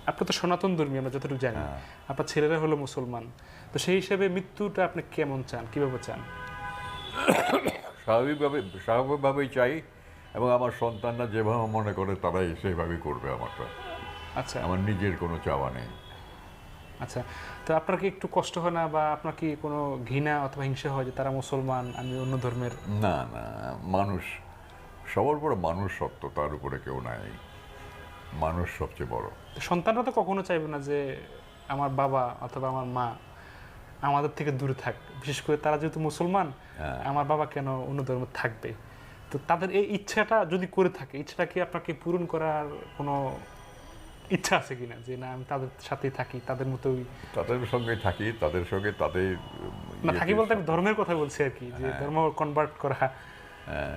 আপনার তো সনাতন ধর্মী, আমরা যতটুকু জানি, আপনার ছেলেরা হলো মুসলমান, তো সেই হিসেবে মৃত্যুটা আপনি কেমন চান, কিভাবে চান? স্বাভাবিকভাবেই চাই, এবং আমার সন্তানরা যেভাবে মনে করে তারাই সেইভাবেই করবে আমারটা। আচ্ছা আমার নিজের কোনো চাওয়া নেই। আচ্ছা, তো আপনার কি একটু কষ্ট হয় না, বা আপনার কি কোনো ঘৃণা অথবা হিংসা হয় যে তারা মুসলমান, আমি অন্য ধর্মের? না না, মানুষ সবার উপরে মানুষ সত্য, তার উপরে কেউ নাই। মানুষ সবচেয়ে বড়। সন্তানরা তো কখনো চাইবে না যে আমার বাবা অথবা আমার মা আমাদের থেকে দূরে থাক, বিশেষ করে তারা যেহেতু মুসলমান, আমার বাবা কেন অন্য ধর্ম থাকবে। তো তাদের এই ইচ্ছাটা যদি করে থাকে, ইচ্ছাটা কি আপনাকে পূরণ করার কোনো ইচ্ছা আছে কিনা, যে না আমি তাদের সাথেই থাকি, তাদের মতোই? তাদের সঙ্গে থাকি, তাদের সঙ্গে তাদের না, থাকি বলতে আমি ধর্মের কথা বলছি আর কি, যে ধর্ম কনভার্ট করা।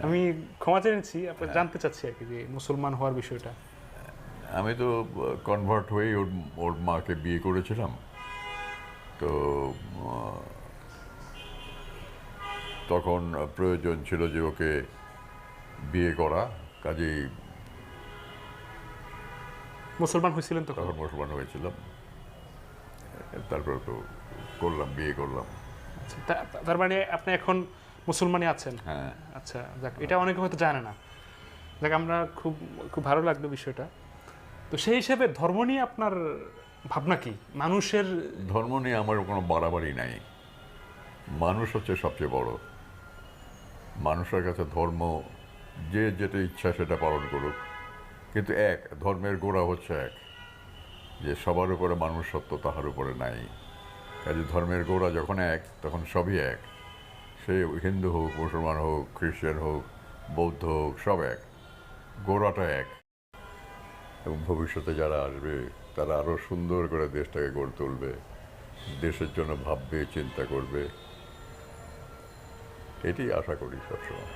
আমি ক্ষমা চেয়েছি, আপনার জানতে চাচ্ছি আর কি, যে মুসলমান হওয়ার বিষয়টা। আমি তো কনভার্ট হয়েই ওর মাকে বিয়ে করেছিলাম। তো তখন প্রয়োজন ছিল যে ওকে বিয়ে করা, কাজেই মুসলমান হয়েছিলেন তখন? তখন মুসলমান হয়েছিলাম। তারপরে তো করলাম, বিয়ে করলাম। আচ্ছা, তার মানে আপনি এখন মুসলমানই আছেন? হ্যাঁ। আচ্ছা, যাক, এটা অনেকে হয়তো জানে না। যাক, আমরা খুব খুব ভালো লাগলো বিষয়টা। তো সেই হিসেবে ধর্ম নিয়ে আপনার ভাবনা কি? মানুষের ধর্ম নিয়ে আমার কোনো বাড়াবাড়ি নাই। মানুষ হচ্ছে সবচেয়ে বড়। মানুষের কাছে ধর্ম, যে যেটা ইচ্ছা সেটা পালন করুক, কিন্তু এক ধর্মের গোড়া হচ্ছে এক, যে সবার উপরে মানুষ সত্য, তাহার উপরে নাই। কাজে ধর্মের গোড়া যখন এক, তখন সবই এক। সে হিন্দু হোক, মুসলমান হোক, খ্রিস্টান হোক, বৌদ্ধ হোক, সব এক, গোড়াটা এক। এবং ভবিষ্যতে যারা আসবে তারা আরও সুন্দর করে দেশটাকে গড়ে তুলবে, দেশের জন্য ভাববে, চিন্তা করবে, এটি আশা করি সবসময়।